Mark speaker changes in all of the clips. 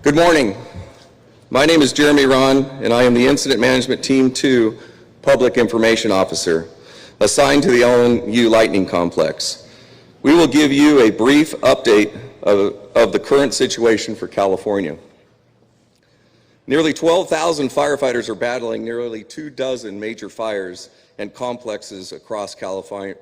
Speaker 1: Good morning. My name is Jeremy Ron, and I am the Incident Management Team 2 Public Information Officer, assigned to the LNU Lightning Complex. We will give you a brief update of the current situation for California. Nearly 12,000 firefighters are battling nearly 24 major fires and complexes across California.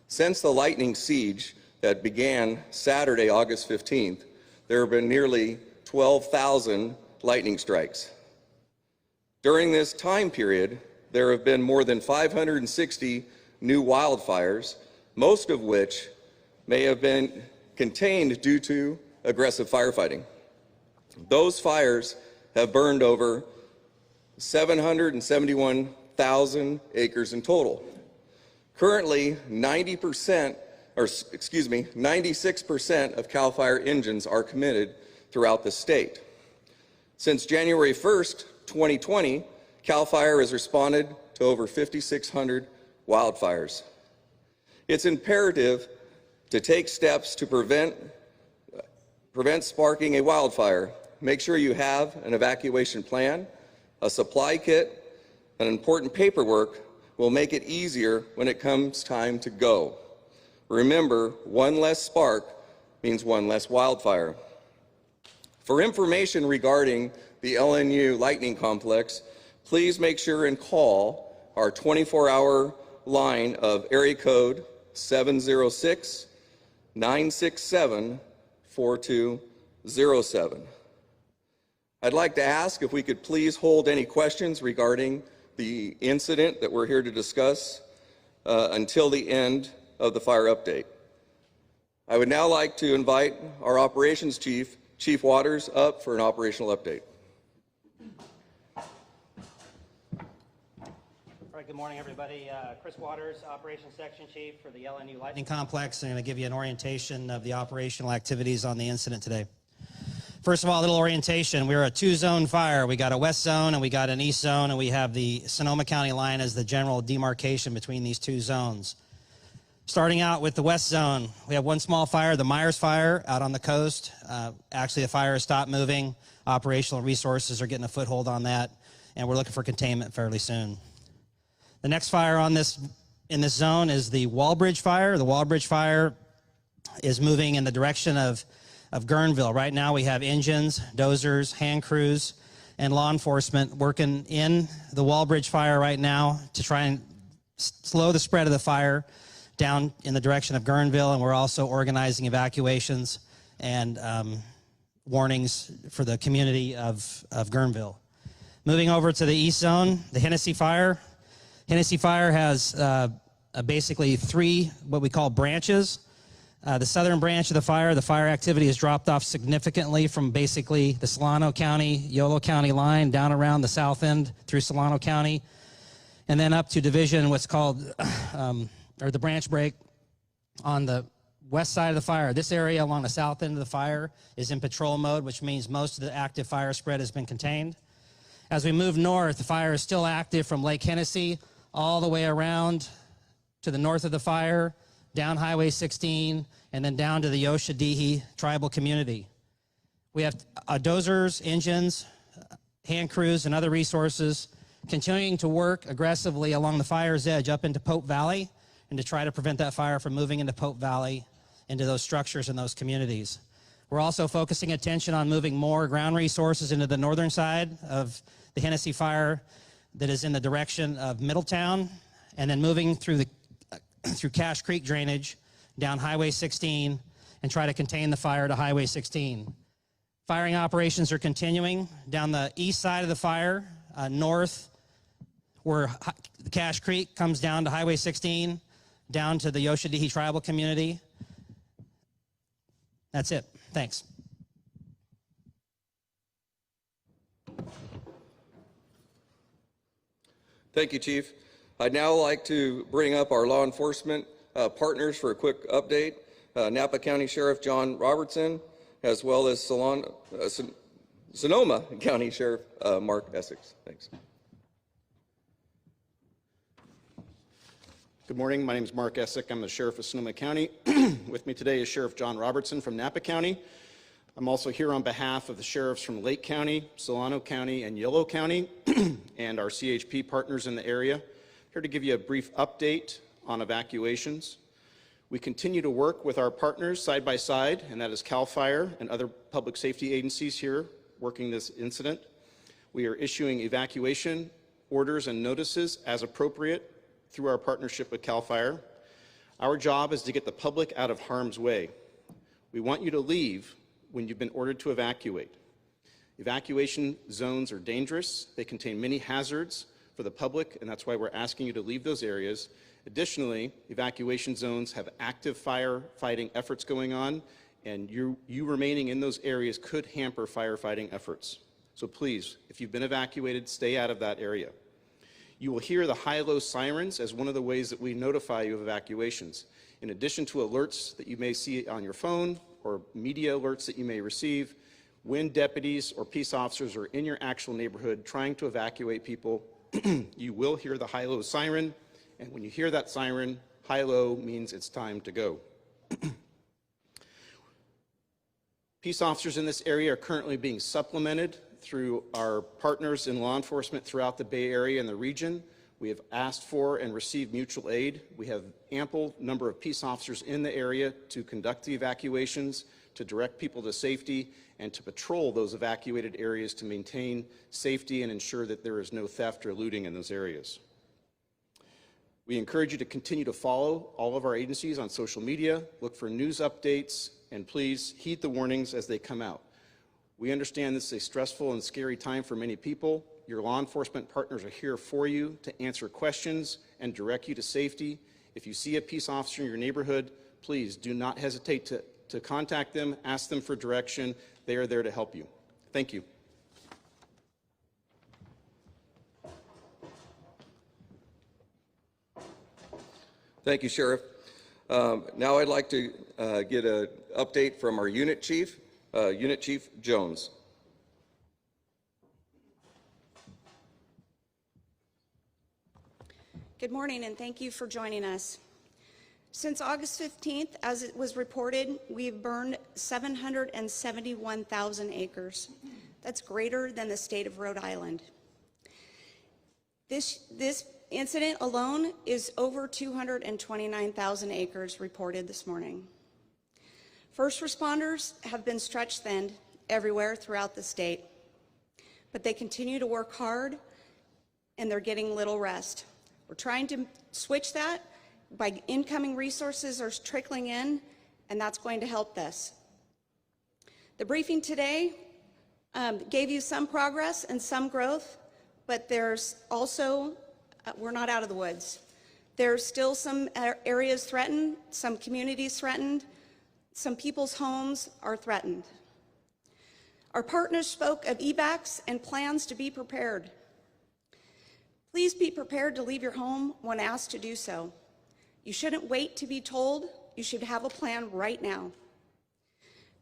Speaker 1: Since the lightning siege that began Saturday, August 15th, there have been nearly 12,000 lightning strikes. During this time period, there have been more than 560 new wildfires, most of which may have been contained due to aggressive firefighting. Those fires have burned over 771,000 acres in total. Currently, 96% of CAL FIRE engines are committed throughout the state. Since January 1st, 2020, CAL FIRE has responded to over 5,600 wildfires. It's imperative to take steps to prevent sparking a wildfire. Make sure you have an evacuation plan, a supply kit, and important paperwork will make it easier when it comes time to go. Remember, one less spark means one less wildfire. For information regarding the LNU Lightning Complex, please make sure and call our 24-hour line of area code 706-967-4207. I'd like to ask if we could please hold any questions regarding the incident that we're here to discuss until the end of the fire update. I would now like to invite our operations chief, Chief Waters, up for an operational update.
Speaker 2: All right, good morning, everybody. Chris Waters, Operations Section Chief for the LNU Lightning Complex. I'm going to give you an orientation of the operational activities on the incident today. First of all, a little orientation. We're a two-zone fire. We got a west zone and we got an east zone, and we have the Sonoma County line as the general demarcation between these two zones. Starting out with the west zone, we have one small fire, the Myers Fire, out on the coast. Actually, the fire has stopped moving. Operational resources are getting a foothold on that, and we're looking for containment fairly soon. The next fire in this zone is the Walbridge Fire. The Walbridge Fire is moving in the direction of Guerneville. Right now, we have engines, dozers, hand crews, and law enforcement working in the Walbridge Fire right now to try and slow the spread of the fire down in the direction of Guerneville, and we're also organizing evacuations and warnings for the community of Guerneville. Moving over to the east zone, the Hennessy Fire. Hennessy Fire has basically three what we call branches. The southern branch of the fire activity has dropped off significantly from basically the Solano County, Yolo County line down around the south end through Solano County, and then up to division, what's called or the branch break on the west side of the fire. This area along the south end of the fire is in patrol mode, which means most of the active fire spread has been contained. As we move north, the fire is still active from Lake Hennessy all the way around to the north of the fire, down Highway 16, and then down to the Yoshadihi tribal community. We have dozers, engines, hand crews, and other resources continuing to work aggressively along the fire's edge up into Pope Valley, and to try to prevent that fire from moving into Pope Valley, into those structures and those communities. We're also focusing attention on moving more ground resources into the northern side of the Hennessy Fire that is in the direction of Middletown, and then moving through Cache Creek drainage down Highway 16 and try to contain the fire to Highway 16. Firing operations are continuing down the east side of the fire, north, where the Cache Creek comes down to Highway 16, down to the Yoshadihi tribal community. That's it. Thanks.
Speaker 1: Thank you, Chief. I'd now like to bring up our law enforcement partners for a quick update. Napa County Sheriff John Robertson, as well as Sonoma County Sheriff Mark Essex. Thanks.
Speaker 3: Good morning. My name is Mark Essick. I'm the Sheriff of Sonoma County. With me today is Sheriff John Robertson from Napa County. I'm also here on behalf of the sheriffs from Lake County, Solano County, and Yolo County, and our CHP partners in the area. Here to give you a brief update on evacuations. We continue to work with our partners side by side, and that is CAL FIRE and other public safety agencies here working this incident. We are issuing evacuation orders and notices as appropriate through our partnership with CAL FIRE. Our job is to get the public out of harm's way. We want you to leave when you've been ordered to evacuate. Evacuation zones are dangerous. They contain many hazards for the public, and that's why we're asking you to leave those areas. Additionally, evacuation zones have active firefighting efforts going on, and you remaining in those areas could hamper firefighting efforts. So please, if you've been evacuated, stay out of that area. You will hear the high-low sirens as one of the ways that we notify you of evacuations. In addition to alerts that you may see on your phone or media alerts that you may receive, when deputies or peace officers are in your actual neighborhood trying to evacuate people, you will hear the high-low siren. And when you hear that siren, high-low means it's time to go. Peace officers in this area are currently being supplemented through our partners in law enforcement throughout the Bay Area and the region. We have asked for and received mutual aid. We have ample number of peace officers in the area to conduct the evacuations, to direct people to safety, and to patrol those evacuated areas to maintain safety and ensure that there is no theft or looting in those areas. We encourage you to continue to follow all of our agencies on social media, look for news updates, and please heed the warnings as they come out. We understand this is a stressful and scary time for many people. Your law enforcement partners are here for you to answer questions and direct you to safety. If you see a peace officer in your neighborhood, please do not hesitate to contact them, ask them for direction. They are there to help you. Thank you.
Speaker 1: Thank you, Sheriff. Now I'd like to get an update from our Unit Chief, Unit Chief Jones.
Speaker 4: Good morning, and thank you for joining us. Since August 15th, as it was reported, we've burned 771,000 acres. That's greater than the state of Rhode Island. This incident alone is over 229,000 acres reported this morning. First responders have been stretched thin everywhere throughout the state, but they continue to work hard and they're getting little rest. We're trying to switch that by incoming resources are trickling in, and that's going to help this. The briefing today gave you some progress and some growth, but there's also, we're not out of the woods. There's still some areas threatened, some communities threatened, some people's homes are threatened. Our partners spoke of evacs and plans to be prepared. Please be prepared to leave your home when asked to do so. You shouldn't wait to be told. You should have a plan right now.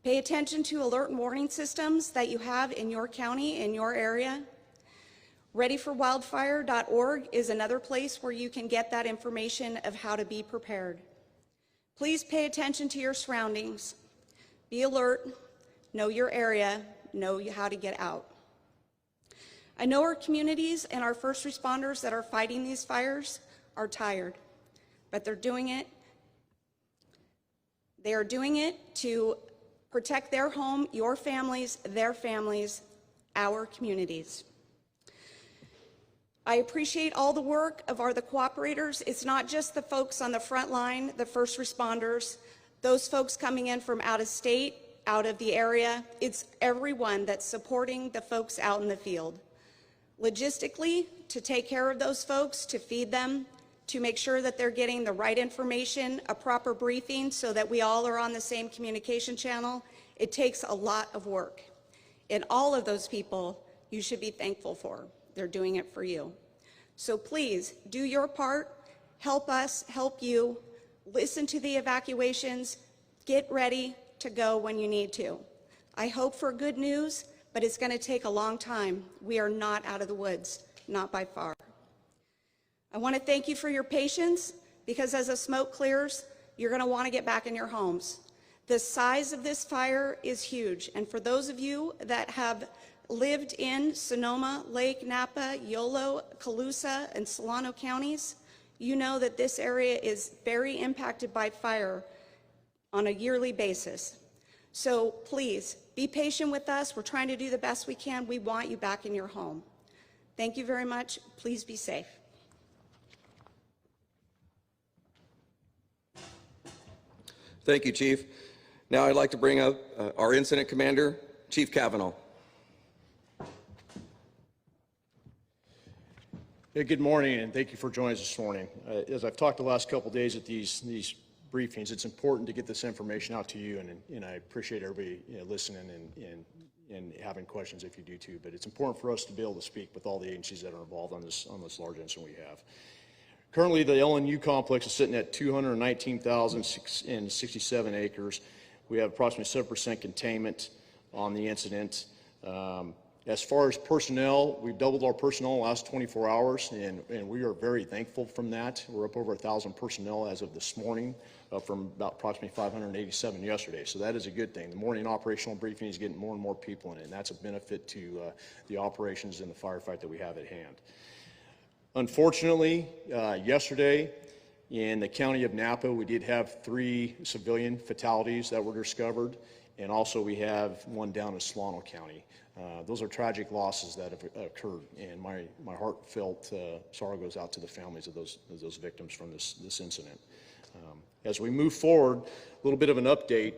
Speaker 4: Pay attention to alert and warning systems that you have in your county, in your area. Readyforwildfire.org is another place where you can get that information of how to be prepared. Please pay attention to your surroundings. Be alert, know your area, know how to get out. I know our communities and our first responders that are fighting these fires are tired, but they're doing it. They are doing it to protect their home, your families, their families, our communities. I appreciate all the work of the cooperators. It's not just the folks on the front line, the first responders, those folks coming in from out of state, out of the area. It's everyone that's supporting the folks out in the field. Logistically, to take care of those folks, to feed them, to make sure that they're getting the right information, a proper briefing so that we all are on the same communication channel, it takes a lot of work. And all of those people you should be thankful for. They're doing it for you. So please do your part, help us, help you, listen to the evacuations, get ready to go when you need to. I hope for good news, but it's going to take a long time. We are not out of the woods, not by far. I want to thank you for your patience because as the smoke clears, you're going to want to get back in your homes. The size of this fire is huge, and for those of you that have lived in Sonoma, Lake, Napa, Yolo, Colusa, and Solano counties, you know that this area is very impacted by fire on a yearly basis. So please, be patient with us. We're trying to do the best we can. We want you back in your home. Thank you very much. Please be safe.
Speaker 1: Thank you, Chief. Now I'd like to bring up our incident commander, Chief Kavanaugh.
Speaker 5: Yeah, good morning, and thank you for joining us this morning. As I've talked the last couple of days at these briefings, it's important to get this information out to you, and I appreciate everybody listening and having questions if you do too. But it's important for us to be able to speak with all the agencies that are involved on this large incident we have. Currently, the LNU complex is sitting at 219,067 acres. We have approximately 7% containment on the incident. As far as personnel, we've doubled our personnel in the last 24 hours, and we are very thankful from that. We're up over 1,000 personnel as of this morning, up from about approximately 587 yesterday. So that is a good thing. The morning operational briefing is getting more and more people in it, and that's a benefit to the operations and the firefight that we have at hand. Unfortunately, yesterday in the county of Napa, we did have 3 civilian fatalities that were discovered, and also we have one down in Solano County. Those are tragic losses that have occurred, and my heartfelt sorrow goes out to the families of those victims from this incident. As we move forward, a little bit of an update.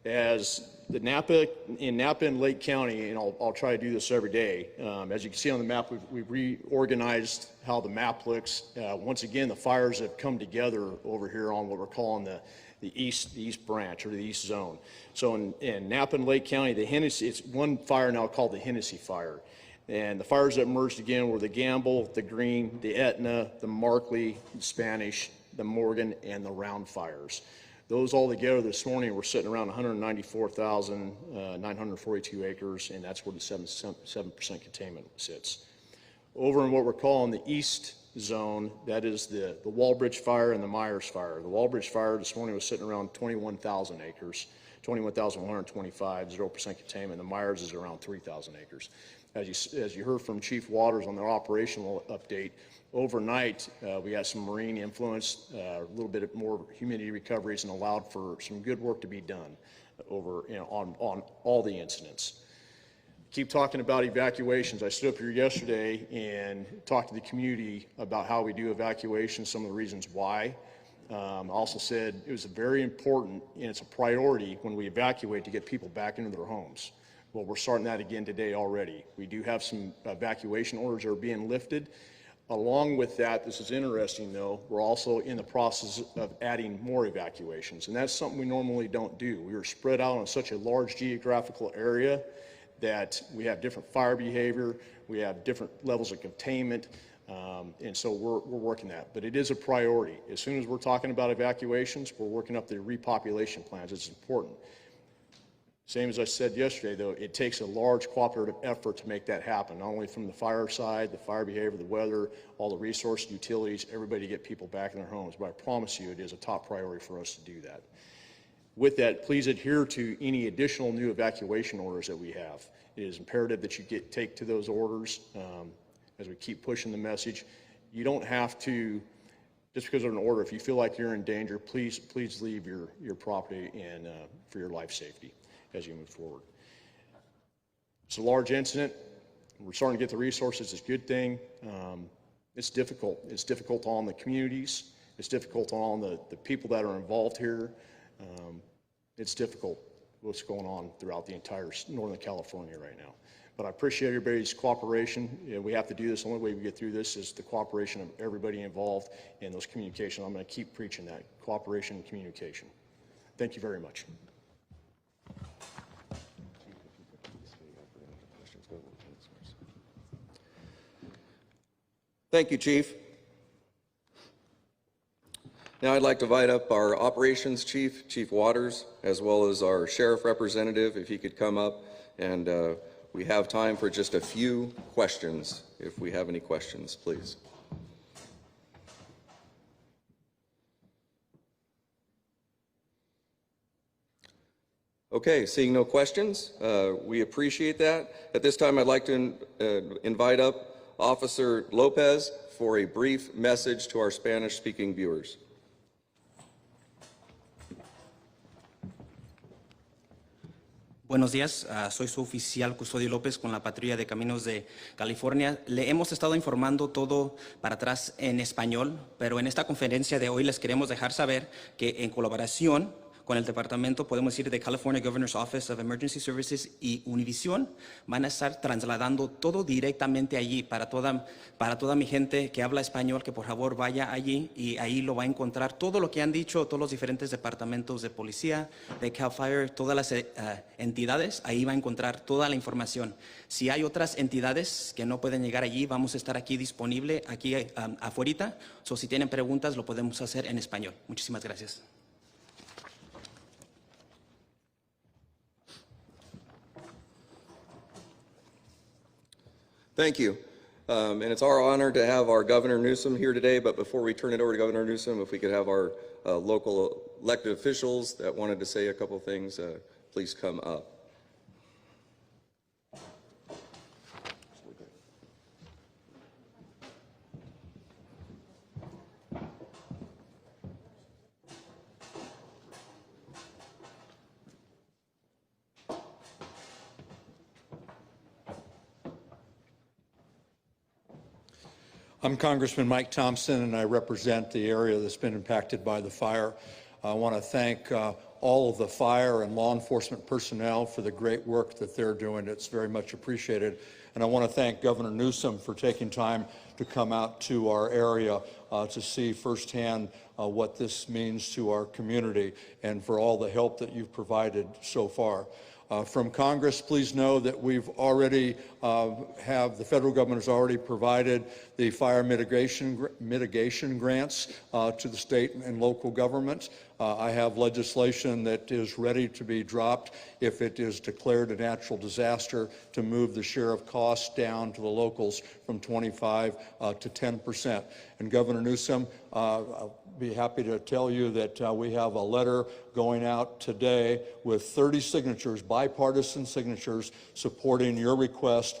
Speaker 5: As in Napa and Lake County, and I'll try to do this every day. As you can see on the map, we've reorganized how the map looks. Once again, the fires have come together over here on what we're calling the east branch, or the east zone. So in Napa and Lake County, the Hennessy, it's one fire now called the Hennessy fire. And the fires that emerged again were the Gamble, the Green, the Etna, the Markley, the Spanish, the Morgan, and the Round fires. Those all together this morning were sitting around 194,942 acres, and that's where the 7% containment sits. Over in what we're calling the east zone, that is the Walbridge fire and the Myers fire. The Walbridge fire this morning was sitting around 21,000 acres, 21,125, 0% containment. The Myers is around 3,000 acres. As you heard from Chief Waters on their operational update, overnight we had some marine influence, a little bit more humidity recoveries, and allowed for some good work to be done over on all the incidents. Keep talking about evacuations. I stood up here yesterday and talked to the community about how we do evacuations, some of the reasons why. I also said it was very important, and it's a priority when we evacuate, to get people back into their homes. Well, we're starting that again today already. We do have some evacuation orders that are being lifted. Along with that, this is interesting though, we're also in the process of adding more evacuations, and that's something we normally don't do. We are spread out on such a large geographical area that we have different fire behavior, we have different levels of containment, and so we're working that. But it is a priority. As soon as we're talking about evacuations, we're working up the repopulation plans. It's important. Same as I said yesterday, though, it takes a large cooperative effort to make that happen, not only from the fire side, the fire behavior, the weather, all the resource utilities, everybody to get people back in their homes. But I promise you it is a top priority for us to do that. With that, please adhere to any additional new evacuation orders that we have. It is imperative that you take to those orders as we keep pushing the message. You don't have to, just because of an order, if you feel like you're in danger, please leave your property and for your life safety as you move forward. It's a large incident. We're starting to get the resources. It's a good thing. It's difficult. It's difficult on the communities. It's difficult on the people that are involved here. It's difficult what's going on throughout the entire Northern California right now. But I appreciate everybody's cooperation. We have to do this. The only way we get through this is the cooperation of everybody involved in those communications. I'm going to keep preaching that, cooperation and communication. Thank you very much.
Speaker 1: Thank you, Chief. Now I'd like to invite up our operations chief, Chief Waters, as well as our sheriff representative, if he could come up, and we have time for just a few questions, if we have any questions, please. Okay, seeing no questions, we appreciate that. At this time, I'd like to invite up Officer Lopez for a brief message to our Spanish-speaking viewers.
Speaker 6: Buenos días, soy su oficial Custodio López con la Patrulla de Caminos de California. Le hemos estado informando todo para atrás en español, pero en esta conferencia de hoy les queremos dejar saber que en colaboración con el departamento, podemos decir, de California Governor's Office of Emergency Services y Univision, van a estar trasladando todo directamente allí para toda mi gente que habla español, que por favor vaya allí y ahí lo va a encontrar todo lo que han dicho, todos los diferentes departamentos de policía, de CAL FIRE, todas las entidades, ahí va a encontrar toda la información. Si hay otras entidades que no pueden llegar allí, vamos a estar aquí disponible, aquí afuera, so si tienen preguntas lo podemos hacer en español. Muchísimas gracias.
Speaker 1: Thank you. And it's our honor to have our Governor Newsom here today, but before we turn it over to Governor Newsom, if we could have our local elected officials that wanted to say a couple things, please come up.
Speaker 7: I'm Congressman Mike Thompson, and I represent the area that's been impacted by the fire. I want to thank all of the fire and law enforcement personnel for the great work that they're doing. It's very much appreciated. And I want to thank Governor Newsom for taking time to come out to our area to see firsthand what this means to our community and for all the help that you've provided so far. From Congress, please know that we've already the federal government has already provided the fire mitigation grants to the state and local governments. I have legislation that is ready to be dropped if it is declared a natural disaster to move the share of costs down to the locals from 25 to 10%. And Governor Newsom, I'll be happy to tell you that we have a letter going out today with 30 signatures, bipartisan signatures, supporting your request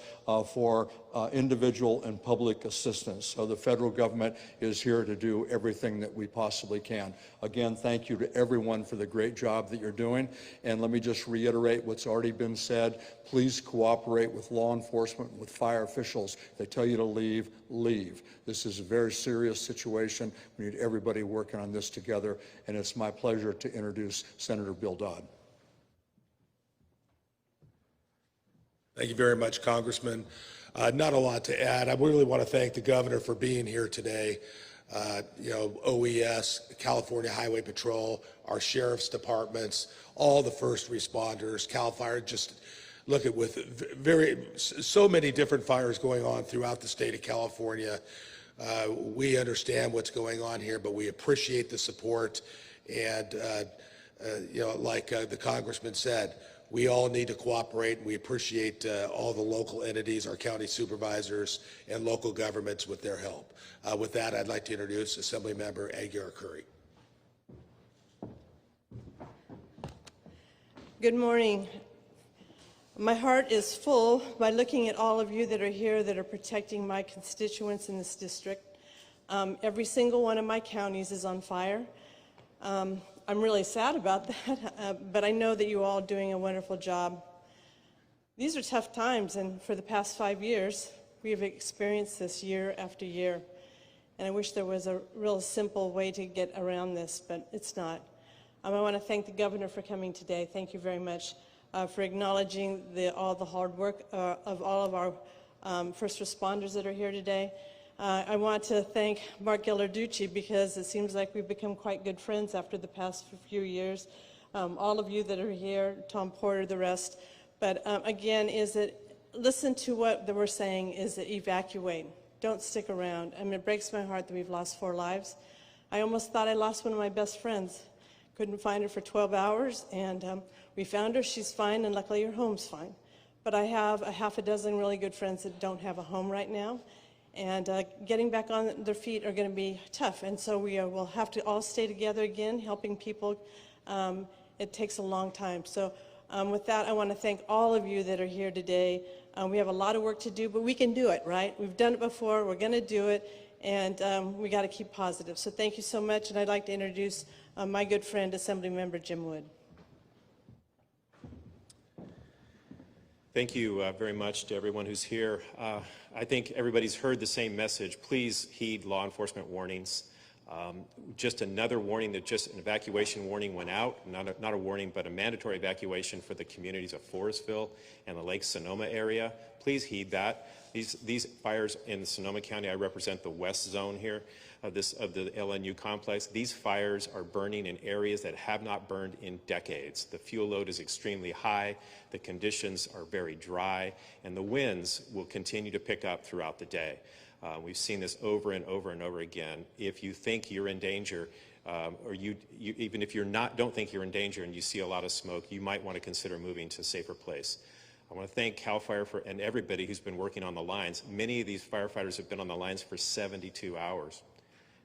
Speaker 7: for individual and public assistance. So the federal government is here to do everything that we possibly can. Again, thank you to everyone for the great job that you're doing. And let me just reiterate what's already been said. Please cooperate with law enforcement, with fire officials. If they tell you to leave, leave. This is a very serious situation. We need everybody working on this together. And it's my pleasure to introduce Senator Bill Dodd.
Speaker 8: Thank you very much, Congressman. Not a lot to add. I really want to thank the governor for being here today. OES, California Highway Patrol, our sheriff's departments, all the first responders, CAL FIRE, just look at with so many different fires going on throughout the state of California. We understand what's going on here, but we appreciate the support. And, like the congressman said, we all need to cooperate, and we appreciate all the local entities, our county supervisors, and local governments with their help. With that, I'd like to introduce Assemblymember Aguirre Curry.
Speaker 9: Good morning. My heart is full by looking at all of you that are here that are protecting my constituents in this district. Every single one of my counties is on fire. I'm really sad about that, but I know that you all are doing a wonderful job. These are tough times, and for the past 5 years, we have experienced this year after year. And I wish there was a real simple way to get around this, but it's not. I want to thank the governor for coming today. Thank you very much for acknowledging all the hard work of all of our first responders that are here today. I want to thank Mark Ghilarducci because it seems like we've become quite good friends after the past few years. All of you that are here, Tom Porter, the rest. But again, listen to what we're saying is that evacuate. Don't stick around. I mean, it breaks my heart that we've lost 4 lives. I almost thought I lost one of my best friends. Couldn't find her for 12 hours, and we found her. She's fine, and luckily her home's fine. But I have a half a dozen really good friends that don't have a home right now. And getting back on their feet are going to be tough. And so we will have to all stay together again, helping people. It takes a long time. So With that, I want to thank all of you that are here today. We have a lot of work to do, but we can do it, right? We've done it before, we're going to do it, and we got to keep positive. So thank you so much, and I'd like to introduce my good friend, Assemblymember Jim Wood.
Speaker 10: Thank you very much to everyone who's here. I think everybody's heard the same message. Please heed law enforcement warnings. Just another warning that just an evacuation warning went out, not a warning, but a mandatory evacuation for the communities of Forestville and the Lake Sonoma area. Please heed that. These fires in Sonoma County, I represent the west zone here of the LNU complex. These fires are burning in areas that have not burned in decades. The fuel load is extremely high, the conditions are very dry, and the winds will continue to pick up throughout the day. We've seen this over and over and over again. If you think you're in danger, or even if don't think you're in danger and you see a lot of smoke, you might want to consider moving to a safer place. I want to thank CAL FIRE and everybody who's been working on the lines. Many of these firefighters have been on the lines for 72 hours.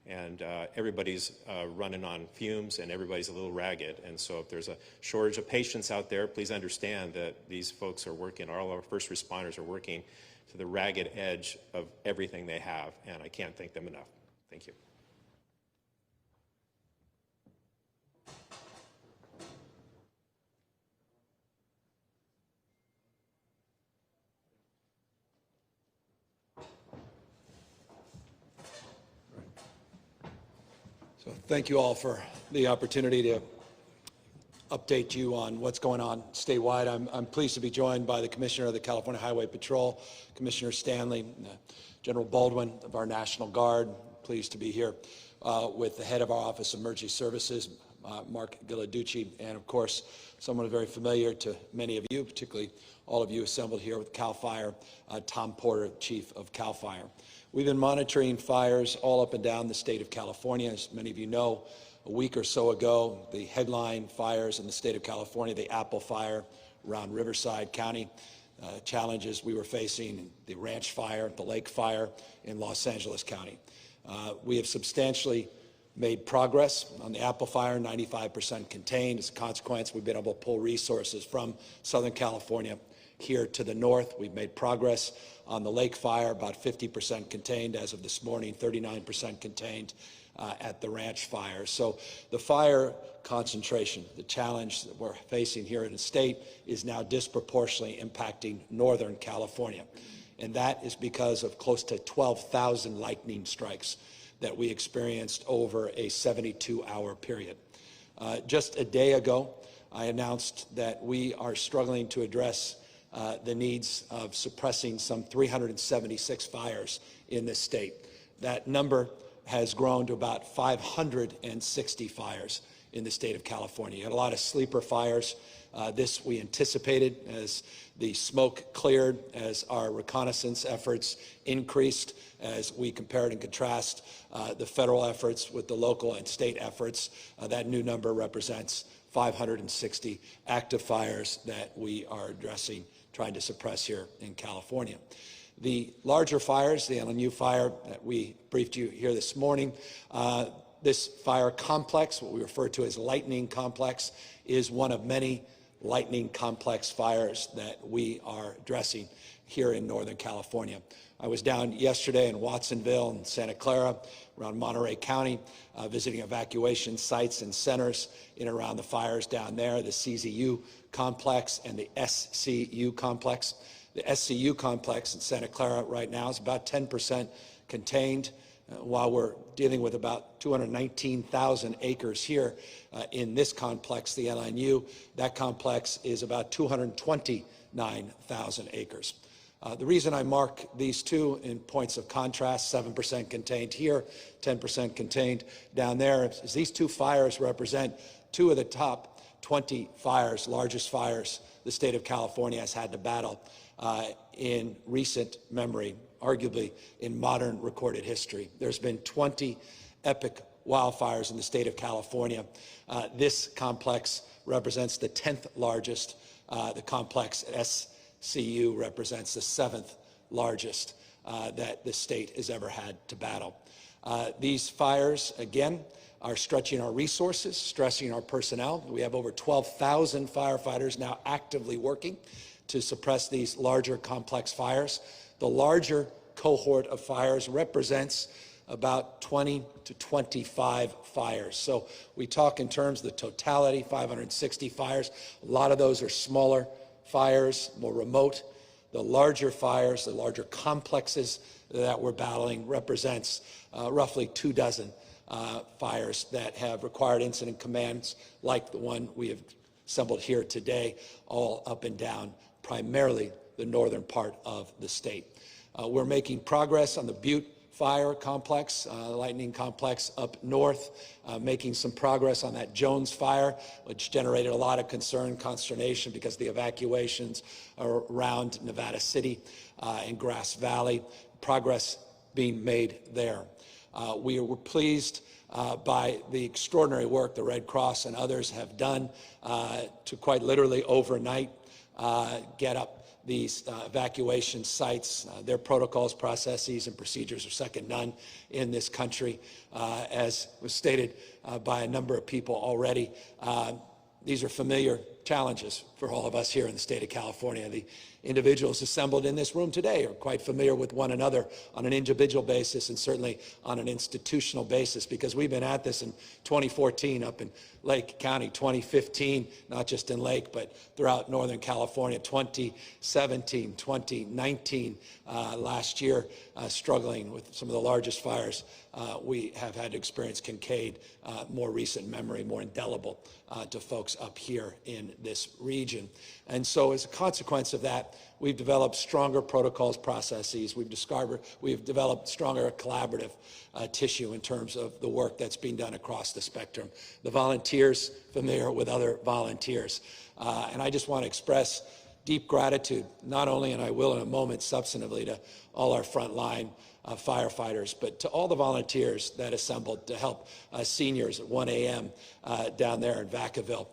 Speaker 10: And everybody's running on fumes and everybody's a little ragged. And so if there's a shortage of patience out there, please understand that these folks are working, all our first responders are working to the ragged edge of everything they have, and I can't thank them enough. Thank you.
Speaker 11: So thank you all for the opportunity to update you on what's going on statewide. I'm pleased to be joined by the Commissioner of the California Highway Patrol, Commissioner Stanley, General Baldwin of our National Guard. Pleased to be here with the head of our Office of Emergency Services, Mark Gilladucci, and of course, someone very familiar to many of you, particularly all of you assembled here with CAL FIRE, Tom Porter, Chief of CAL FIRE. We've been monitoring fires all up and down the state of California. As many of you know, a week or so ago, the headline fires in the state of California, the Apple Fire around Riverside County, challenges we were facing, the Ranch Fire, the Lake Fire in Los Angeles County. We have substantially made progress on the Apple Fire, 95% contained. As a consequence, we've been able to pull resources from Southern California here to the north. We've made progress on the Lake Fire, about 50% contained as of this morning, 39% contained at the Ranch Fire. So the fire concentration, the challenge that we're facing here in the state is now disproportionately impacting Northern California. And that is because of close to 12,000 lightning strikes that we experienced over a 72-hour period. Just a day ago, I announced that we are struggling to address the needs of suppressing some 376 fires in this state. That number has grown to about 560 fires in the state of California. You had a lot of sleeper fires. This we anticipated as the smoke cleared, as our reconnaissance efforts increased, as we compared and contrast the federal efforts with the local and state efforts. That new number represents 560 active fires that we are addressing, trying to suppress here in California. The larger fires, the LNU fire that we briefed you here this morning, this fire complex, what we refer to as Lightning Complex, is one of many lightning complex fires that we are addressing here in Northern California. I was down yesterday in Watsonville and Santa Clara, around Monterey County, visiting evacuation sites and centers in and around the fires down there, the CZU complex and the SCU complex. The SCU complex in Santa Clara right now is about 10% contained, while we're dealing with about 219,000 acres here in this complex, the LNU. That complex is about 229,000 acres. The reason I mark these two in points of contrast, 7% contained here, 10% contained down there, is these two fires represent two of the top 20 fires, largest fires the state of California has had to battle in recent memory, arguably in modern recorded history. There's been 20 epic wildfires in the state of California. This complex represents the 10th largest. The complex at SCU represents the 7th largest that the state has ever had to battle. These fires, again, are stretching our resources, stressing our personnel. We have over 12,000 firefighters now actively working to suppress these larger complex fires. The larger cohort of fires represents about 20 to 25 fires. So we talk in terms of the totality, 560 fires. A lot of those are smaller fires, more remote. The larger fires, the larger complexes that we're battling represents roughly 24 fires that have required incident commands like the one we have assembled here today, all up and down, primarily the northern part of the state. We're making progress on the Butte Fire Complex, Lightning Complex up north, making some progress on that Jones Fire, which generated a lot of concern, consternation because of the evacuations around Nevada City and Grass Valley. Progress being made there. We were pleased by the extraordinary work the Red Cross and others have done to quite literally overnight get up these evacuation sites. Their protocols, processes, and procedures are second to none in this country. As was stated by a number of people already, these are familiar challenges for all of us here in the state of California. The individuals assembled in this room today are quite familiar with one another on an individual basis and certainly on an institutional basis, because we've been at this in 2014 up in Lake County, 2015, not just in Lake, but throughout Northern California, 2017, 2019, last year, struggling with some of the largest fires we have had to experience. Kincaid, more recent memory, more indelible to folks up here in this region. And so as a consequence of that, we've developed stronger protocols, processes. We've developed stronger collaborative tissue in terms of the work that's being done across the spectrum. The volunteers familiar with other volunteers. And I just want to express deep gratitude, not only, and I will in a moment substantively, to all our frontline firefighters, but to all the volunteers that assembled to help seniors at 1 a.m. Down there in Vacaville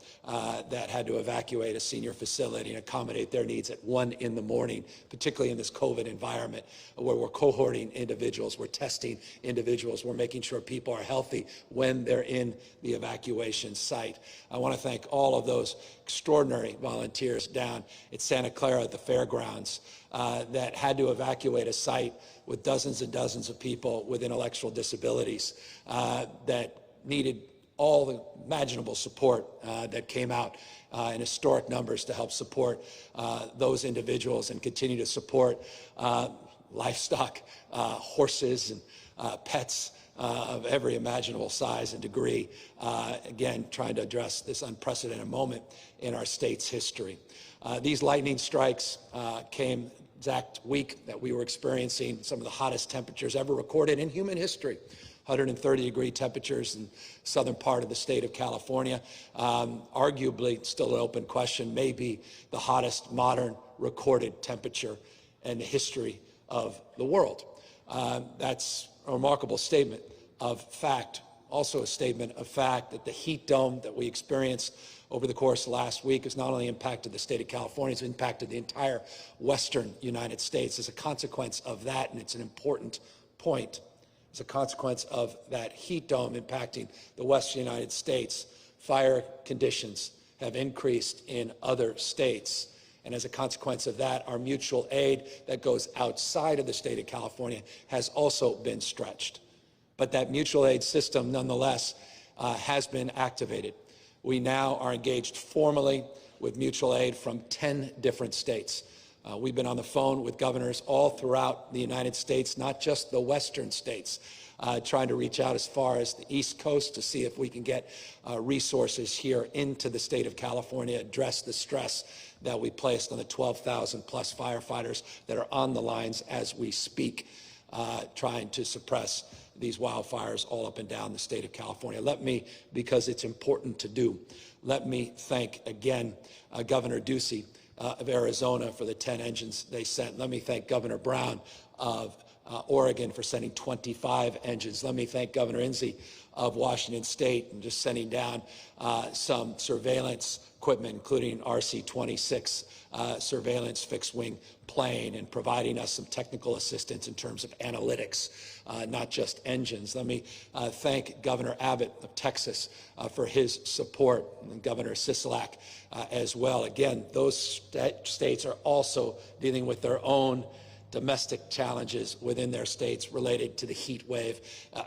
Speaker 11: that had to evacuate a senior facility and accommodate their needs at 1 in the morning, particularly in this COVID environment where we're cohorting individuals, we're testing individuals, we're making sure people are healthy when they're in the evacuation site. I want to thank all of those extraordinary volunteers down at Santa Clara at the fairgrounds that had to evacuate a site with dozens and dozens of people with intellectual disabilities that needed all the imaginable support that came out in historic numbers to help support those individuals and continue to support livestock, horses and pets of every imaginable size and degree, again, trying to address this unprecedented moment in our state's history. These lightning strikes came exact week that we were experiencing some of the hottest temperatures ever recorded in human history. 130-degree temperatures in the southern part of the state of California. Arguably, still an open question, may be the hottest modern recorded temperature in the history of the world. That's a remarkable statement of fact. Also a statement of fact that the heat dome that we experienced over the course of last week has not only impacted the state of California, it's impacted the entire western United States. As a consequence of that, and it's an important point, as a consequence of that heat dome impacting the western United States, fire conditions have increased in other states. And as a consequence of that, our mutual aid that goes outside of the state of California has also been stretched. But that mutual aid system, nonetheless, has been activated. We now are engaged formally with mutual aid from 10 different states. We've been on the phone with governors all throughout the United States, not just the western states, trying to reach out as far as the East Coast to see if we can get resources here into the state of California, address the stress that we placed on the 12,000 plus firefighters that are on the lines as we speak, trying to suppress these wildfires all up and down the state of California. Let me, because it's important to do, let me thank again Governor Ducey of Arizona for the 10 engines they sent. Let me thank Governor Brown of Oregon for sending 25 engines. Let me thank Governor Inslee of Washington State and just sending down some surveillance equipment, including RC-26 surveillance fixed-wing plane, and providing us some technical assistance in terms of analytics, not just engines. Let me thank Governor Abbott of Texas for his support, and Governor Sisolak as well. Again, those states are also dealing with their own domestic challenges within their states related to the heat wave,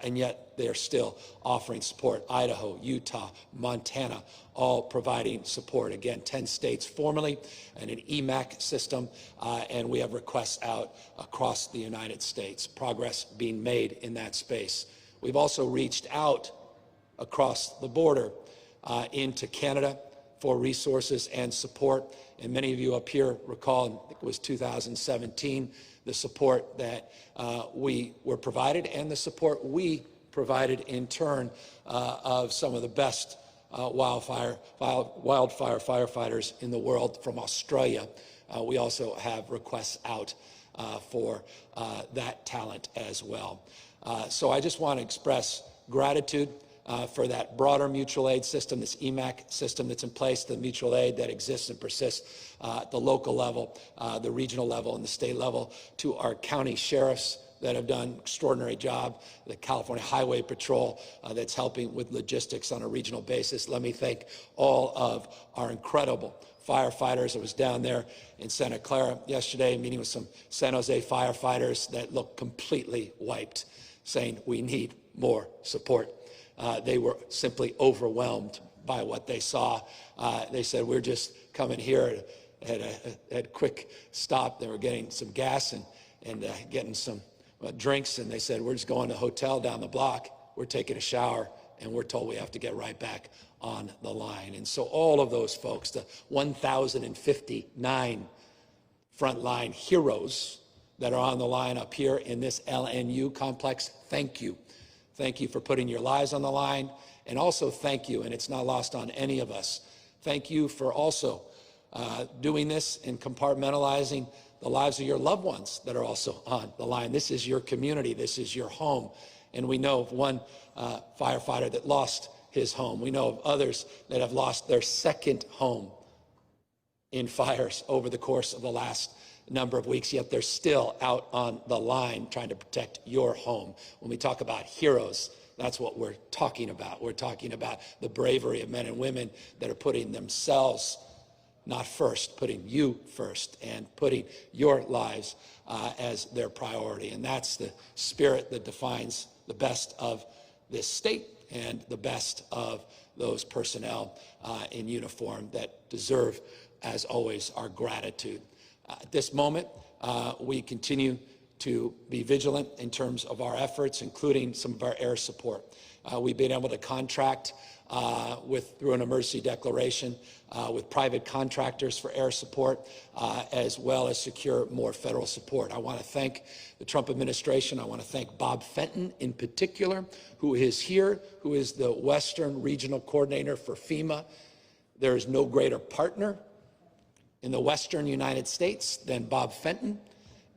Speaker 11: and yet they're still offering support. Idaho, Utah, Montana, all providing support. Again, 10 states formally and an EMAC system, and we have requests out across the United States. Progress being made in that space. We've also reached out across the border into Canada for resources and support. And many of you up here recall, I think it was 2017, the support that we were provided and the support we provided in turn of some of the best wildfire firefighters in the world from Australia. We also have requests out for that talent as well. So I just want to express gratitude for that broader mutual aid system, this EMAC system that's in place, the mutual aid that exists and persists at the local level, the regional level, and the state level, to our county sheriffs that have done an extraordinary job, the California Highway Patrol that's helping with logistics on a regional basis. Let me thank all of our incredible firefighters. I was down there in Santa Clara yesterday meeting with some San Jose firefighters that looked completely wiped, saying we need more support. They were simply overwhelmed by what they saw. They said, we're just coming here at a quick stop. They were getting some gas and getting some drinks, and they said, we're just going to a hotel down the block. We're taking a shower, and we're told we have to get right back on the line. And so all of those folks, the 1,059 frontline heroes that are on the line up here in this LNU complex, thank you. Thank you for putting your lives on the line, and also thank you, and it's not lost on any of us, thank you for also doing this and compartmentalizing the lives of your loved ones that are also on the line. This is your community. This is your home. And we know of one firefighter that lost his home. We know of others that have lost their second home in fires over the course of the last number of weeks, yet they're still out on the line trying to protect your home. When we talk about heroes, that's what we're talking about. We're talking about the bravery of men and women that are putting themselves not first, putting you first, and putting your lives as their priority. And that's the spirit that defines the best of this state and the best of those personnel in uniform that deserve, as always, our gratitude. At this moment, we continue to be vigilant in terms of our efforts, including some of our air support. We've been able to contract through an emergency declaration with private contractors for air support, as well as secure more federal support. I want to thank the Trump administration. I want to thank Bob Fenton in particular, who is here, who is the Western Regional Coordinator for FEMA. There is no greater partner in the Western United States than Bob Fenton,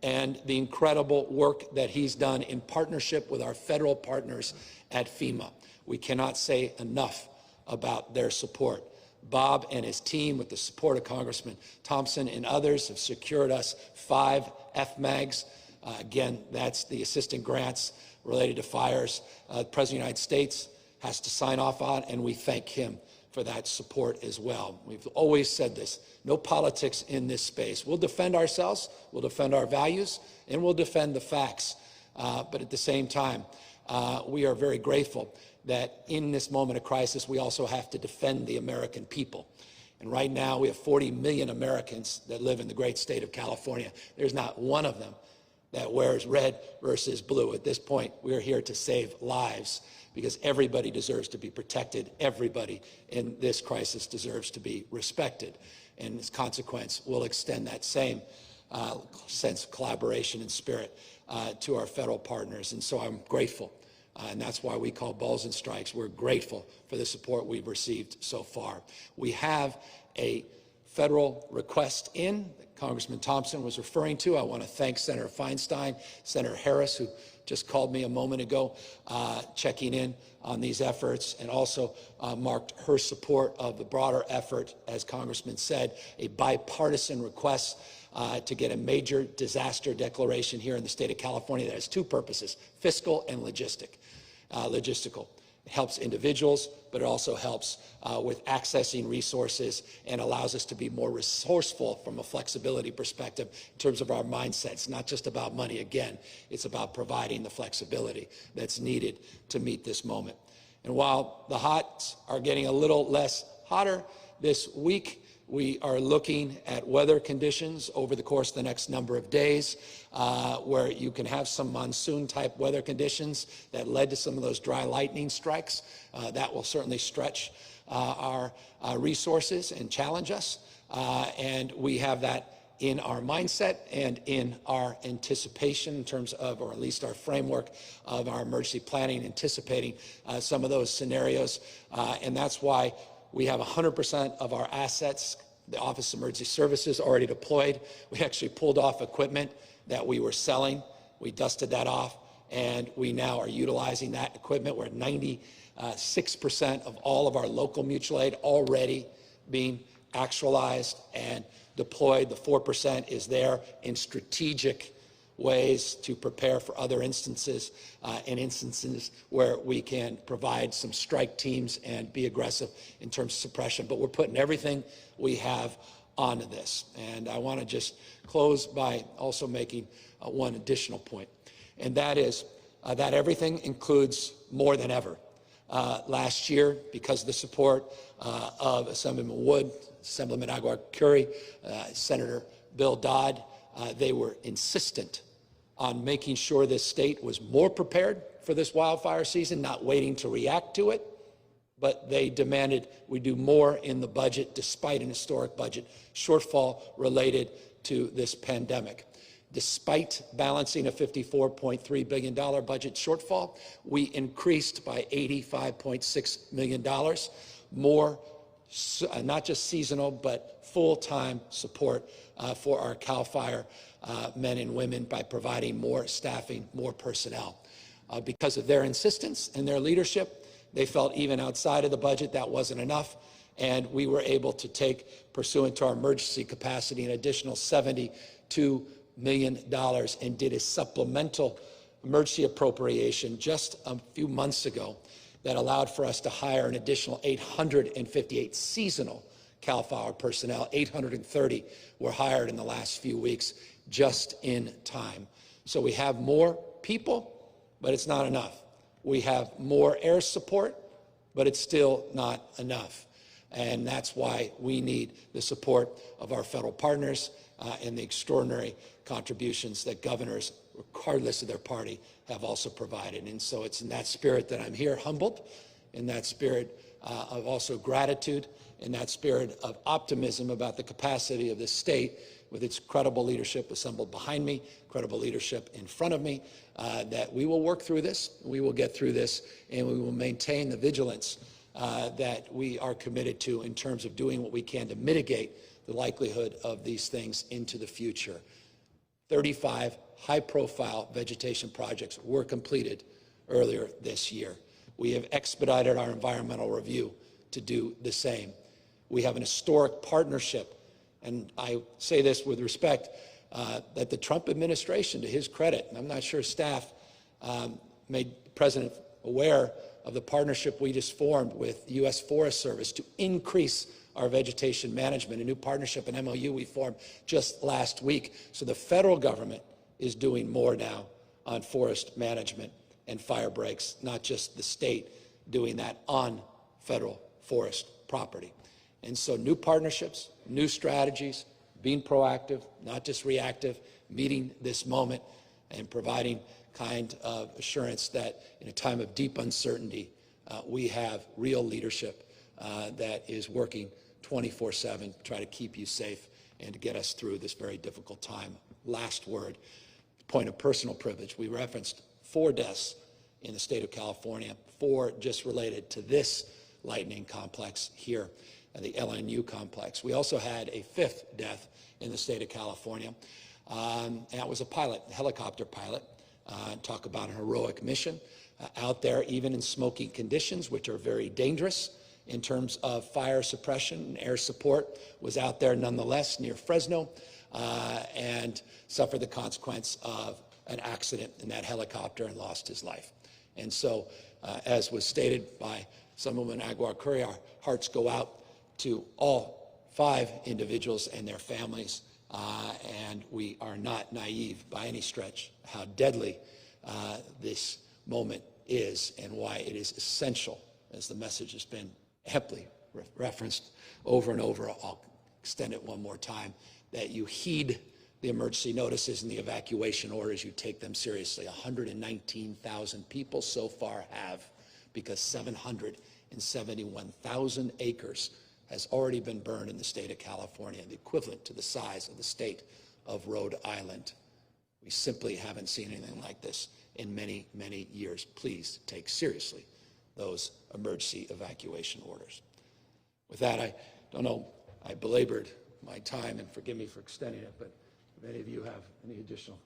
Speaker 11: and the incredible work that he's done in partnership with our federal partners at FEMA. We cannot say enough about their support. Bob and his team, with the support of Congressman Thompson and others, have secured us 5 FMAGs. Again, that's the assistant grants related to fires. The President of the United States has to sign off on, and we thank him for that support as well. We've always said this, no politics in this space. We'll defend ourselves, we'll defend our values, and we'll defend the facts. But at the same time, we are very grateful that in this moment of crisis, we also have to defend the American people. And right now, we have 40 million Americans that live in the great state of California. There's not one of them that wears red versus blue. At this point, we're here to save lives, because everybody deserves to be protected. Everybody in this crisis deserves to be respected. And as a consequence, we'll extend that same sense of collaboration and spirit to our federal partners. And so I'm grateful. And that's why we call balls and strikes. We're grateful for the support we've received so far. We have a federal request in that Congressman Thompson was referring to. I want to thank Senator Feinstein, Senator Harris, who just called me a moment ago, checking in on these efforts, and also marked her support of the broader effort, as Congressman said, a bipartisan request to get a major disaster declaration here in the state of California that has two purposes, fiscal and logistical. It helps individuals, but it also helps with accessing resources and allows us to be more resourceful from a flexibility perspective in terms of our mindset. It's not just about money. Again, it's about providing the flexibility that's needed to meet this moment. And while the hots are getting a little less hotter this week, we are looking at weather conditions over the course of the next number of days where you can have some monsoon-type weather conditions that led to some of those dry lightning strikes. That will certainly stretch our resources and challenge us. And we have that in our mindset and in our anticipation in terms of, or at least our framework of our emergency planning, anticipating some of those scenarios. And that's why we have 100% of our assets, the Office of Emergency Services, already deployed. We actually pulled off equipment that we were selling. We dusted that off, and we now are utilizing that equipment. We're at 96% of all of our local mutual aid already being actualized and deployed. The 4% is there in strategic ways to prepare for other instances and instances where we can provide some strike teams and be aggressive in terms of suppression. But we're putting everything we have onto this. And I want to just close by also making one additional point, and that is that everything includes more than ever. Last year, because of the support of Assemblyman Wood, Assemblyman Aguilar-Curry, Senator Bill Dodd, they were insistent on making sure this state was more prepared for this wildfire season, not waiting to react to it, but they demanded we do more in the budget despite an historic budget shortfall related to this pandemic. Despite balancing a $54.3 billion budget shortfall, we increased by $85.6 million, more not just seasonal, but full-time support for our CAL FIRE men and women by providing more staffing, more personnel. Because of their insistence and their leadership, they felt even outside of the budget that wasn't enough, and we were able to take, pursuant to our emergency capacity, an additional $72 million and did a supplemental emergency appropriation just a few months ago that allowed for us to hire an additional 858 seasonal CAL FIRE personnel. 830 were hired in the last few weeks, just in time. So we have more people, but it's not enough. We have more air support, but it's still not enough. And that's why we need the support of our federal partners and the extraordinary contributions that governors, regardless of their party, have also provided. And so it's in that spirit that I'm here, humbled, in that spirit of also gratitude, in that spirit of optimism about the capacity of this state with its credible leadership assembled behind me, credible leadership in front of me, that we will work through this, we will get through this, and we will maintain the vigilance that we are committed to in terms of doing what we can to mitigate the likelihood of these things into the future. 35 high-profile vegetation projects were completed earlier this year. We have expedited our environmental review to do the same. We have an historic partnership, and I say this with respect, that the Trump administration, to his credit, and I'm not sure staff made the president aware of the partnership we just formed with the U.S. Forest Service to increase our vegetation management, a new partnership, an MOU we formed just last week. So the federal government is doing more now on forest management and fire breaks, not just the state doing that on federal forest property. And so new partnerships, new strategies, being proactive, not just reactive, meeting this moment and providing kind of assurance that in a time of deep uncertainty, we have real leadership that is working 24/7 to try to keep you safe and to get us through this very difficult time. Last word, point of personal privilege. We referenced 4 deaths in the state of California, 4 just related to this lightning complex here. the LNU complex. We also had a 5th death in the state of California, and that was a pilot, a helicopter pilot. Talk about a heroic mission out there, even in smoky conditions, which are very dangerous in terms of fire suppression and air support, was out there nonetheless near Fresno and suffered the consequence of an accident in that helicopter and lost his life. And so, as was stated by someone in Agua Curry, our hearts go out to all 5 individuals and their families, and we are not naive by any stretch how deadly this moment is and why it is essential, as the message has been amply referenced over and over. I'll extend it one more time, that you heed the emergency notices and the evacuation orders, you take them seriously. 119,000 people so far have, because 771,000 acres has already been burned in the state of California, the equivalent to the size of the state of Rhode Island. We simply haven't seen anything like this in many, many years. Please take seriously those emergency evacuation orders. With that, I don't know, I belabored my time, and forgive me for extending it, but if any of you have any additional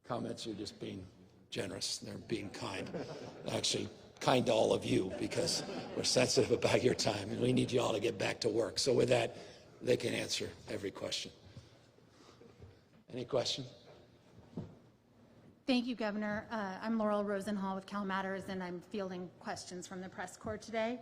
Speaker 11: comments, you're just being generous. They're being kind. Actually, kind to all of you, because we're sensitive about your time, and we need you all to get back to work. So with that, they can answer every question. Any question?
Speaker 12: Thank you, Governor. I'm Laurel Rosenhall with Cal Matters, and I'm fielding questions from the press corps today.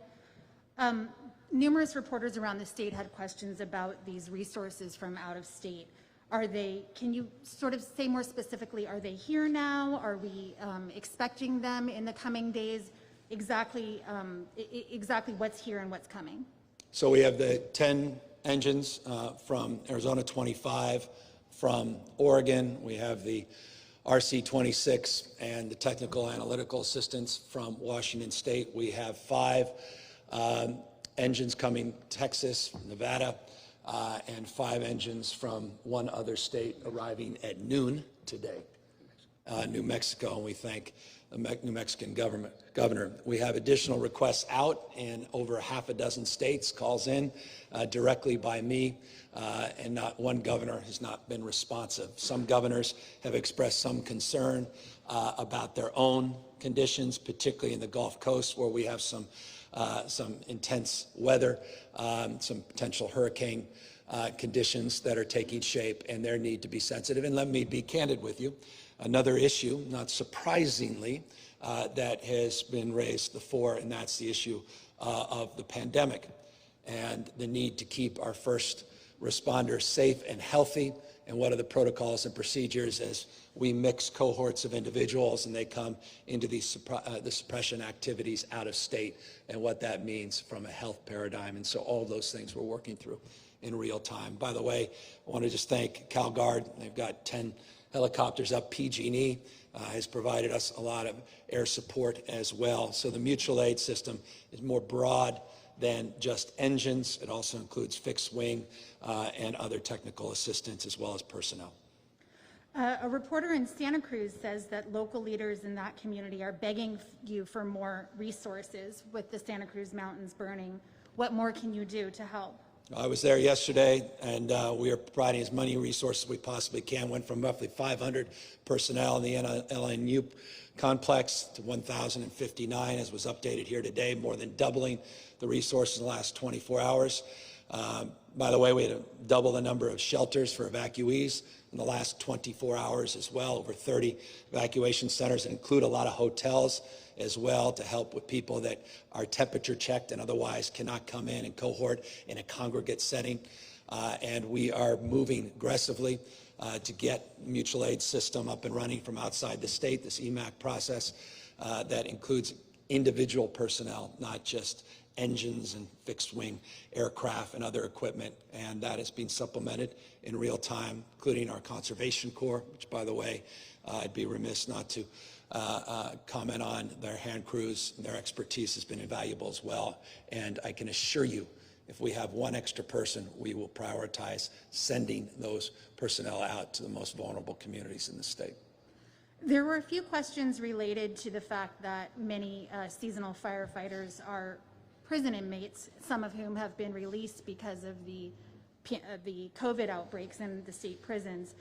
Speaker 12: Numerous reporters around the state had questions about these resources from out of state. Are they, can you sort of say more specifically, are they here now? Are we expecting them in the coming days? Exactly what's here and what's coming?
Speaker 11: So we have the 10 engines from Arizona, 25 from Oregon. We have the RC-26 and the technical analytical assistance from Washington State. We have 5 engines coming Texas, Nevada, and 5 engines from one other state arriving at noon today, New Mexico, and we thank the New Mexican governor. We have additional requests out in over half a dozen states, calls in directly by me, and not one governor has not been responsive. Some governors have expressed some concern about their own conditions, particularly in the Gulf Coast, where we have some intense weather, some potential hurricane conditions that are taking shape, and their need to be sensitive. And let me be candid with you. Another issue, not surprisingly, that has been raised before, and that's the issue of the pandemic and the need to keep our first responders safe and healthy, and what are the protocols and procedures as we mix cohorts of individuals and they come into the suppression activities out of state, and what that means from a health paradigm. And so all those things we're working through in real time. By the way, I want to just thank CalGuard. They've got 10 helicopters up. PG&E has provided us a lot of air support as well. So the mutual aid system is more broad than just engines. It also includes fixed wing and other technical assistance, as well as personnel.
Speaker 12: A reporter in Santa Cruz says that local leaders in that community are begging you for more resources with the Santa Cruz mountains burning. What more can you do to help?
Speaker 11: I was there yesterday, and we are providing as many resources as we possibly can. Went from roughly 500 personnel in the LNU complex to 1,059, as was updated here today, more than doubling the resources in the last 24 hours. By the way, we had to double the number of shelters for evacuees in the last 24 hours as well. Over 30 evacuation centers that include a lot of hotels as well, to help with people that are temperature checked and otherwise cannot come in and cohort in a congregate setting. And we are moving aggressively to get mutual aid system up and running from outside the state, this EMAC process that includes individual personnel, not just engines and fixed wing aircraft and other equipment, and that is being supplemented in real time, including our Conservation Corps, which, by the way, I'd be remiss not to comment on. Their hand crews and their expertise has been invaluable as well, and I can assure you, if we have one extra person, we will prioritize sending those personnel out to the most vulnerable communities in the state.
Speaker 12: There were a few questions related to the fact that many seasonal firefighters are prison inmates, some of whom have been released because of the COVID outbreaks in the state prisons.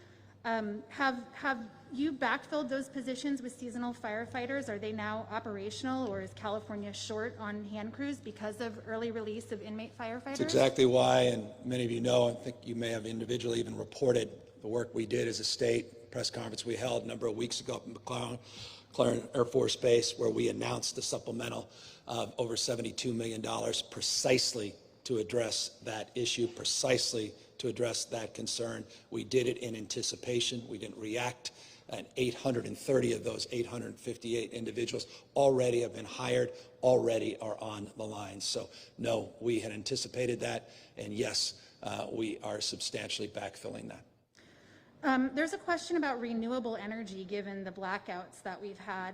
Speaker 12: Have you backfilled those positions with seasonal firefighters? Are they now operational, or is California short on hand crews because of early release of inmate firefighters?
Speaker 11: That's exactly why, and many of you know, I think you may have individually even reported the work we did as a state, press conference we held a number of weeks ago up in McLaren Air Force Base, where we announced a supplemental of over $72 million precisely to address that issue, precisely to address that concern. We did it in anticipation. We didn't react. And 830 of those 858 individuals already have been hired, already are on the line. So no, we had anticipated that, and yes, we are substantially backfilling that.
Speaker 12: There's a question about renewable energy given the blackouts that we've had.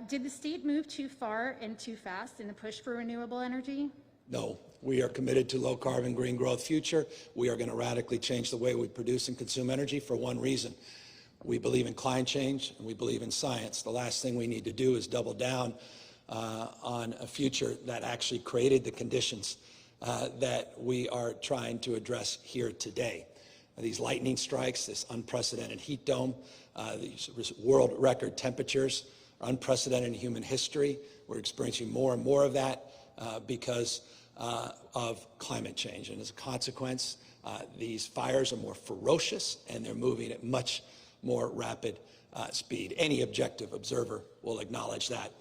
Speaker 12: Did the state move too far and too fast in the push for renewable energy?
Speaker 11: No, we are committed to low carbon, green growth future. We are going to radically change the way we produce and consume energy for one reason. We believe in climate change and we believe in science. The last thing we need to do is double down on a future that actually created the conditions that we are trying to address here today. These lightning strikes, this unprecedented heat dome, these world record temperatures, unprecedented in human history. We're experiencing more and more of that because of climate change. And as a consequence, these fires are more ferocious and they're moving at much more rapid speed. Any objective observer will acknowledge that.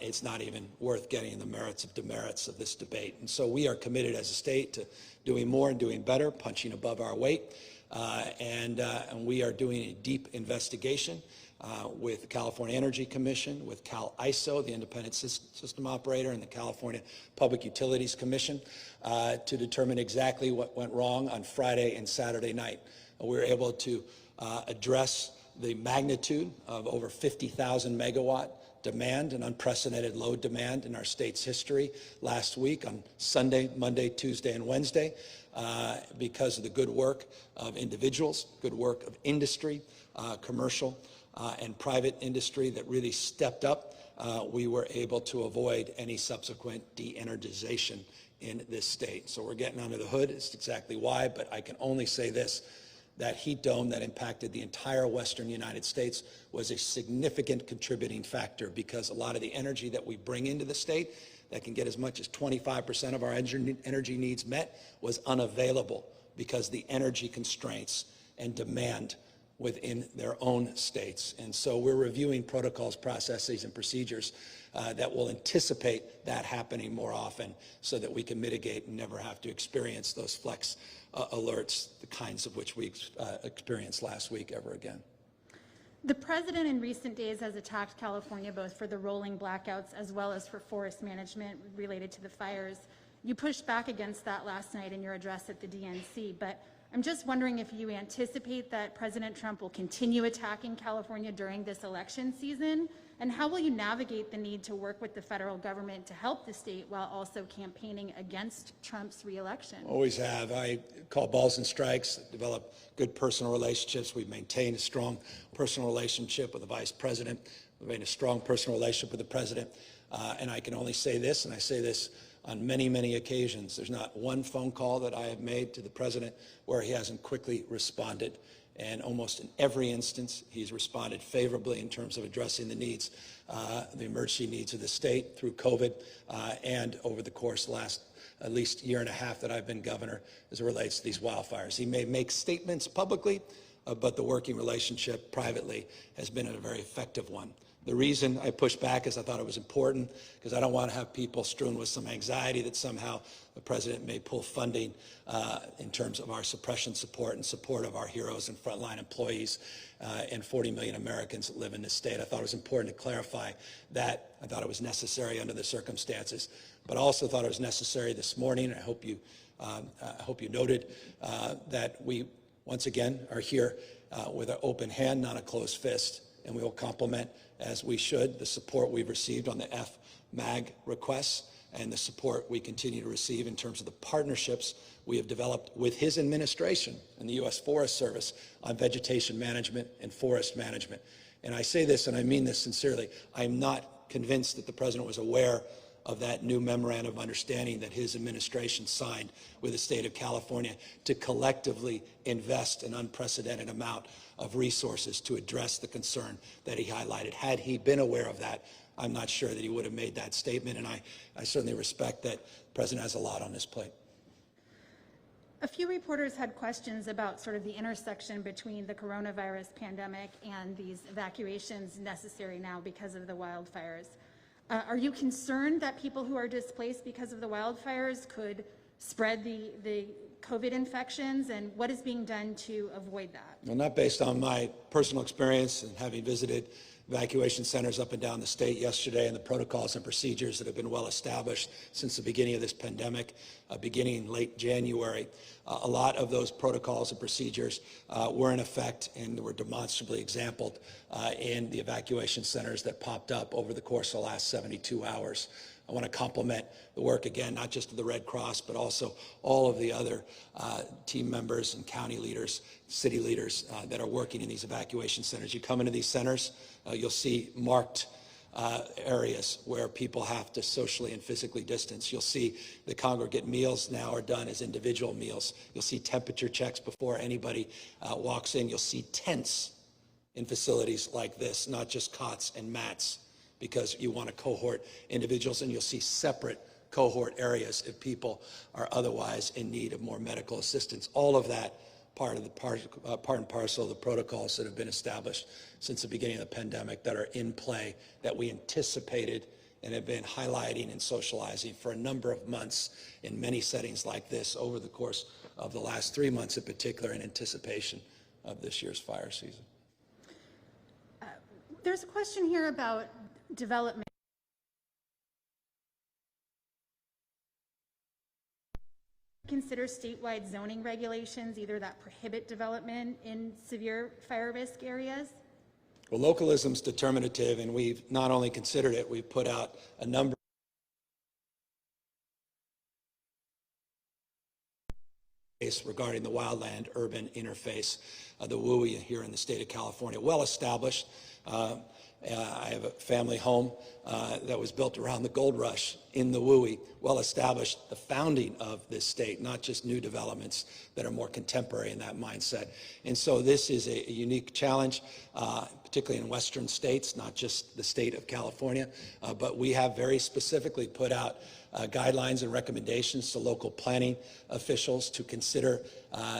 Speaker 11: It's not even worth getting the merits of demerits of this debate. And so we are committed as a state to doing more and doing better, punching above our weight. And we are doing a deep investigation with the California Energy Commission, with Cal ISO, the independent system operator, and the California Public Utilities Commission to determine exactly what went wrong on Friday and Saturday night. We were able to address the magnitude of over 50,000 megawatt demand, an unprecedented load demand in our state's history last week on Sunday, Monday, Tuesday, and Wednesday because of the good work of individuals, good work of industry, commercial and private industry that really stepped up. We were able to avoid any subsequent de-energization in this state. So we're getting under the hood. It's exactly why, but I can only say this. That heat dome that impacted the entire western United States was a significant contributing factor because a lot of the energy that we bring into the state that can get as much as 25% of our energy needs met was unavailable because the energy constraints and demand within their own states. And so we're reviewing protocols, processes, and procedures that will anticipate that happening more often so that we can mitigate and never have to experience those flex alerts, the kinds of which we experienced last week ever again.
Speaker 12: The president in recent days has attacked California both for the rolling blackouts as well as for forest management related to the fires. You pushed back against that last night in your address at the DNC, but I'm just wondering if you anticipate that President Trump will continue attacking California during this election season, and how will you navigate the need to work with the federal government to help the state while also campaigning against Trump's reelection?
Speaker 11: Always have. I call balls and strikes, develop good personal relationships. We've maintained a strong personal relationship with the vice president. We've made a strong personal relationship with the president. And I can only say this, and I say this on many, many occasions. There's not one phone call that I have made to the president where he hasn't quickly responded. And almost in every instance, he's responded favorably in terms of addressing the needs, the emergency needs of the state through COVID and over the course of the last at least year and a half that I've been governor as it relates to these wildfires. He may make statements publicly, but the working relationship privately has been a very effective one. The reason I pushed back is I thought it was important because I don't want to have people strewn with some anxiety that somehow the president may pull funding in terms of our suppression support and support of our heroes and frontline employees and 40 million Americans that live in this state. I thought it was important to clarify that. I thought it was necessary under the circumstances, but I also thought it was necessary this morning. I hope you noted that we once again are here with an open hand, not a closed fist, and we will complement, as we should, the support we've received on the FMAG requests and the support we continue to receive in terms of the partnerships we have developed with his administration and the U.S. Forest Service on vegetation management and forest management. And I say this, and I mean this sincerely, I'm not convinced that the president was aware of that new memorandum of understanding that his administration signed with the state of California to collectively invest an unprecedented amount of resources to address the concern that he highlighted. Had he been aware of that, I'm not sure that he would have made that statement, and I certainly respect that the president has a lot on his plate.
Speaker 12: A few reporters had questions about sort of the intersection between the coronavirus pandemic and these evacuations necessary now because of the wildfires. Are you concerned that people who are displaced because of the wildfires could spread the COVID infections, and what is being done to avoid that?
Speaker 11: Well, not based on my personal experience and having visited evacuation centers up and down the state yesterday, and the protocols and procedures that have been well established since the beginning of this pandemic, beginning in late January. A lot of those protocols and procedures were in effect and were demonstrably exampled in the evacuation centers that popped up over the course of the last 72 hours. I want to compliment the work, again, not just of the Red Cross, but also all of the other team members and county leaders, city leaders that are working in these evacuation centers. You come into these centers, you'll see marked areas where people have to socially and physically distance. You'll see the congregate meals now are done as individual meals. You'll see temperature checks before anybody walks in. You'll see tents in facilities like this, not just cots and mats, because you want to cohort individuals, and you'll see separate cohort areas if people are otherwise in need of more medical assistance. All of that part and parcel of the protocols that have been established since the beginning of the pandemic that are in play, that we anticipated and have been highlighting and socializing for a number of months in many settings like this over the course of the last 3 months in particular, in anticipation of this year's fire season.
Speaker 12: There's a question here about development. Consider statewide zoning regulations, either that prohibit development in severe fire risk areas?
Speaker 11: Well, localism's determinative, and we've not only considered it, we've put out a number regarding the wildland-urban interface, the WUI here in the state of California. Well established. I have a family home that was built around the gold rush in the WUI, well established, the founding of this state, not just new developments that are more contemporary in that mindset. And so this is a unique challenge, particularly in western states, not just the state of California, but we have very specifically put out guidelines and recommendations to local planning officials to consider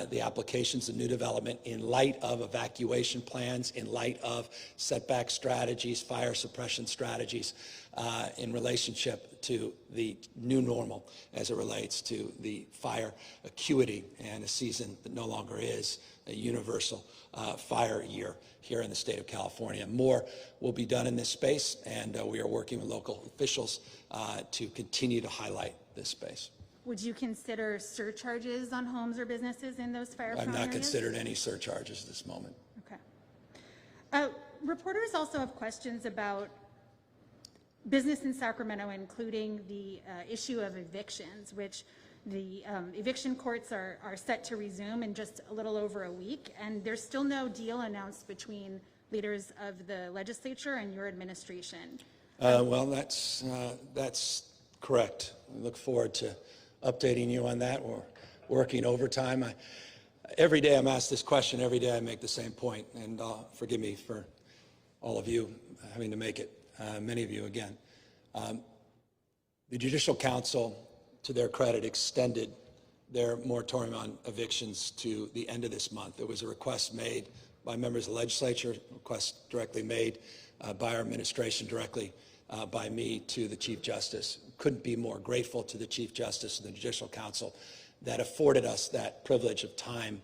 Speaker 11: the applications of new development in light of evacuation plans, in light of setback strategies, fire suppression strategies, in relationship to the new normal as it relates to the fire acuity and a season that no longer is a universal fire year here in the state of California. More will be done in this space, and we are working with local officials to continue to highlight this space.
Speaker 12: Would you consider surcharges on homes or businesses in those fire-prone
Speaker 11: I've not
Speaker 12: areas?
Speaker 11: considered any surcharges at this moment.
Speaker 12: Okay. Reporters also have questions about business in Sacramento, including the issue of evictions, which the eviction courts are set to resume in just a little over a week, and there's still no deal announced between leaders of the legislature and your administration.
Speaker 11: Well, that's correct. I look forward to updating you on that. We're working overtime. Every day I'm asked this question. Every day I make the same point, and forgive me for all of you having to make it, many of you again. The Judicial Council, to their credit, extended their moratorium on evictions to the end of this month. It was a request made by members of the legislature, a request directly made by our administration, directly by me to the Chief Justice. Couldn't be more grateful to the Chief Justice and the Judicial Council that afforded us that privilege of time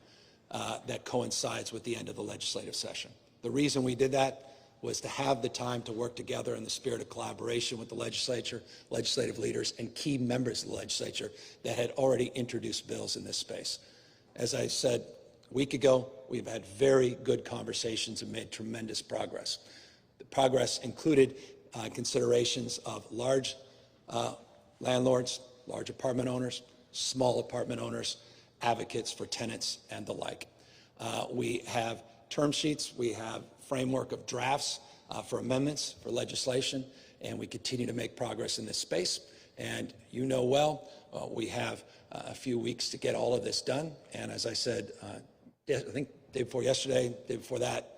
Speaker 11: that coincides with the end of the legislative session. The reason we did that was to have the time to work together in the spirit of collaboration with the legislature, legislative leaders, and key members of the legislature that had already introduced bills in this space. As I said a week ago, we've had very good conversations and made tremendous progress. The progress included considerations of large landlords, large apartment owners, small apartment owners, advocates for tenants, and the like. We have term sheets, we have framework of drafts for amendments, for legislation, and we continue to make progress in this space. And you know well, we have a few weeks to get all of this done. And as I said, I think day before yesterday, day before that,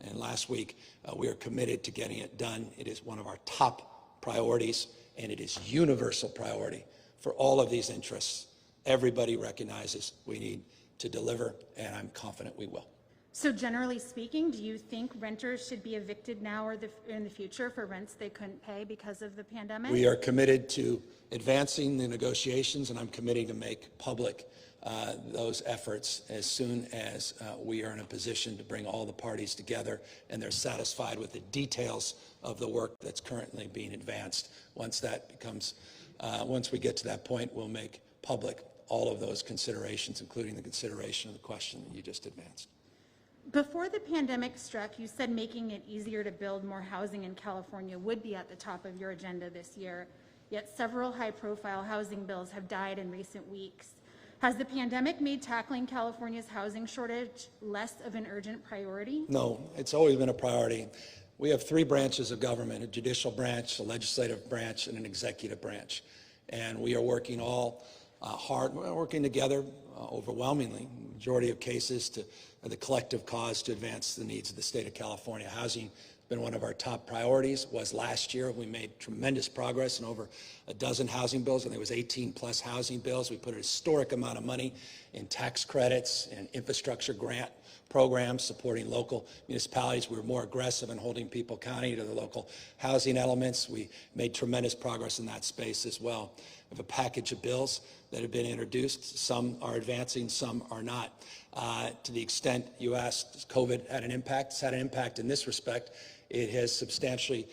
Speaker 11: and last week, we are committed to getting it done. It is one of our top priorities, and it is universal priority for all of these interests. Everybody recognizes we need to deliver, and I'm confident we will.
Speaker 12: So generally speaking, do you think renters should be evicted now or in the future for rents they couldn't pay because of the pandemic?
Speaker 11: We are committed to advancing the negotiations, and I'm committing to make public those efforts as soon as we are in a position to bring all the parties together and they're satisfied with the details of the work that's currently being advanced. Once we get to that point, we'll make public all of those considerations, including the consideration of the question that you just advanced.
Speaker 12: Before the pandemic struck, you said making it easier to build more housing in California would be at the top of your agenda this year, yet several high-profile housing bills have died in recent weeks. Has the pandemic made tackling California's housing shortage less of an urgent priority? No, it's always been a priority. We have three branches of government: a judicial branch, a legislative branch, and an executive branch. And we are working all hard. We're working together overwhelmingly, majority of cases, to the collective cause to advance the needs of the state of California. Housing has been one of our top priorities. Was last year. We made tremendous progress in over a dozen housing bills, and there was 18 plus housing bills. We put a historic amount of money in tax credits and infrastructure grant programs supporting local municipalities. We were more aggressive in holding people accountable to the local housing elements. We made tremendous progress in that space as well. We have a package of bills that have been introduced. Some are advancing, some are not. To the extent you asked, has COVID had an impact? It's had an impact in this respect. It has substantially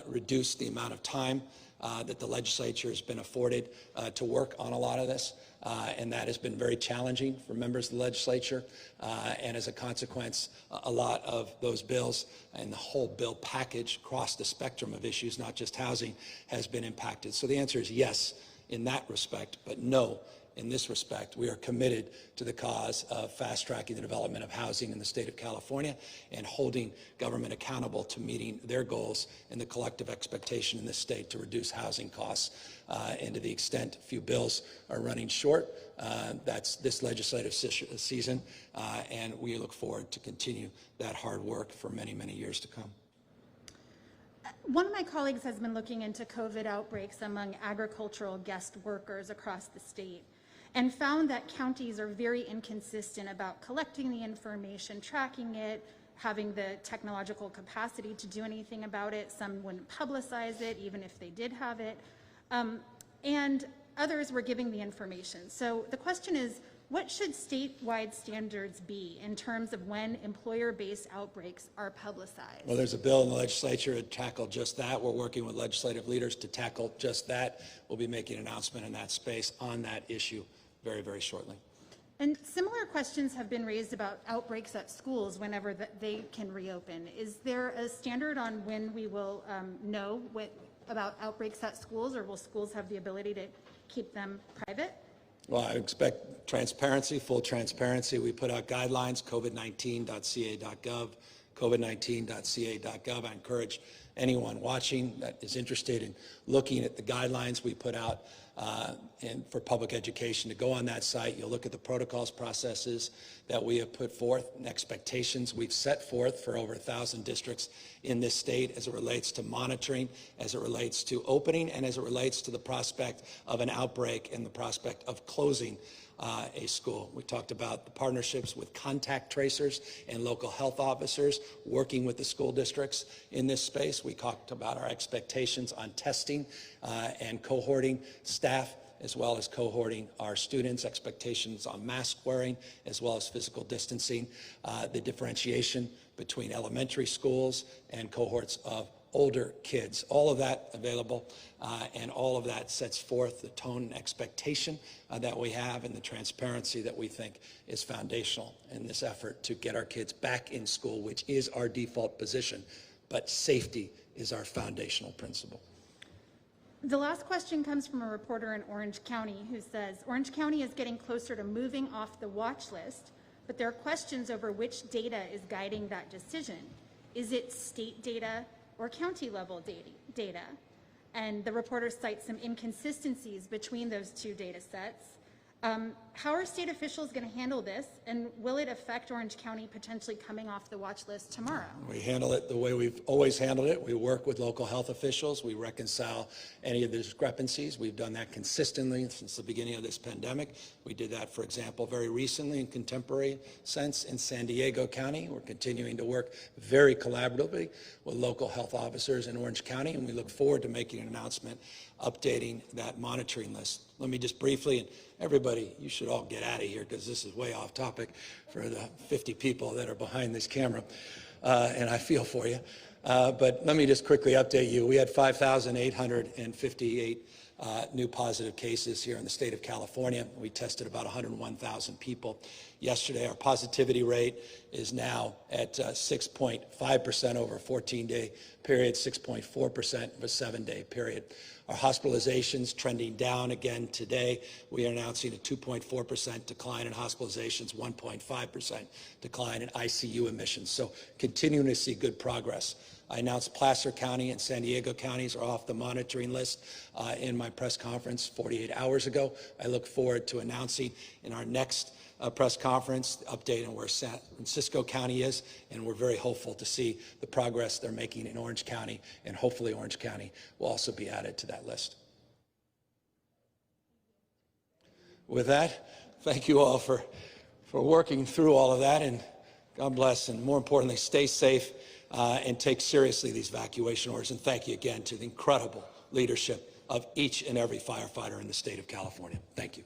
Speaker 12: reduced the amount of time that the legislature has been afforded to work on a lot of this. And that has been very challenging for members of the legislature. And as a consequence, a lot of those bills and the whole bill package across the spectrum of issues, not just housing, has been impacted. So the answer is yes in that respect, but no in this respect. We are committed to the cause of fast-tracking the development of housing in the state of California and holding government accountable to meeting their goals and the collective expectation in this state to reduce housing costs. And to the extent a few bills are running short, that's this legislative season, and we look forward to continue that hard work for many, many years to come. One of my colleagues has been looking into COVID outbreaks among agricultural guest workers across the state and found that counties are very inconsistent about collecting the information, tracking it, having the technological capacity to do anything about it. Some wouldn't publicize it, even if they did have it. And others were giving the information. So the question is, what should statewide standards be in terms of when employer-based outbreaks are publicized? Well, there's a bill in the legislature to tackle just that. We're working with legislative leaders to tackle just that. We'll be making an announcement in that space on that issue very, very shortly. And similar questions have been raised about outbreaks at schools whenever they can reopen. Is there a standard on when we will know about outbreaks at schools, or will schools have the ability to keep them private? Well, I expect transparency, full transparency. We put out guidelines, covid19.ca.gov, covid19.ca.gov. I encourage anyone watching that is interested in looking at the guidelines we put out and for public education to go on that site. You'll look at the protocols, processes that we have put forth and expectations we've set forth for over 1,000 districts in this state as it relates to monitoring, as it relates to opening, and as it relates to the prospect of an outbreak and the prospect of closing a school. We talked about the partnerships with contact tracers and local health officers working with the school districts in this space. We talked about our expectations on testing and cohorting staff, as well as cohorting our students, expectations on mask wearing, as well as physical distancing, the differentiation between elementary schools and cohorts of older kids. All of that available, and all of that sets forth the tone and expectation that we have and the transparency that we think is foundational in this effort to get our kids back in school, which is our default position, but safety is our foundational principle. The last question comes from a reporter in Orange County who says, Orange County is getting closer to moving off the watch list, but there are questions over which data is guiding that decision. Is it state data or county level data? And the reporter cites some inconsistencies between those two data sets. How are state officials going to handle this, and will it affect Orange County potentially coming off the watch list tomorrow?
Speaker 11: We handle it the way we've always handled it. We work with local health officials. We reconcile any of the discrepancies. We've done that consistently since the beginning of this pandemic. We did that, for example, very recently in contemporary sense in San Diego County. We're continuing to work very collaboratively with local health officers in Orange County, and we look forward to making an announcement updating that monitoring list. Let me just briefly, and everybody, you should all get out of here because this is way off topic for the 50 people that are behind this camera, and I feel for you. But let me just quickly update you. We had 5,858 new positive cases here in the state of California. We tested about 101,000 people. Yesterday, our positivity rate is now at 6.5% over a 14-day period, 6.4% for a 7-day period. Our hospitalizations trending down again today. We are announcing a 2.4% decline in hospitalizations, 1.5% decline in ICU admissions. So continuing to see good progress. I announced Placer County and San Diego counties are off the monitoring list in my press conference 48 hours ago. I look forward to announcing in our next press conference the update on where San Francisco County is, and we're very hopeful to see the progress they're making in Orange County, and hopefully Orange County will also be added to that list. With that, thank you all for working through all of that, and God bless, and more importantly, stay safe and take seriously these evacuation orders. And thank you again to the incredible leadership of each and every firefighter in the state of California. Thank you.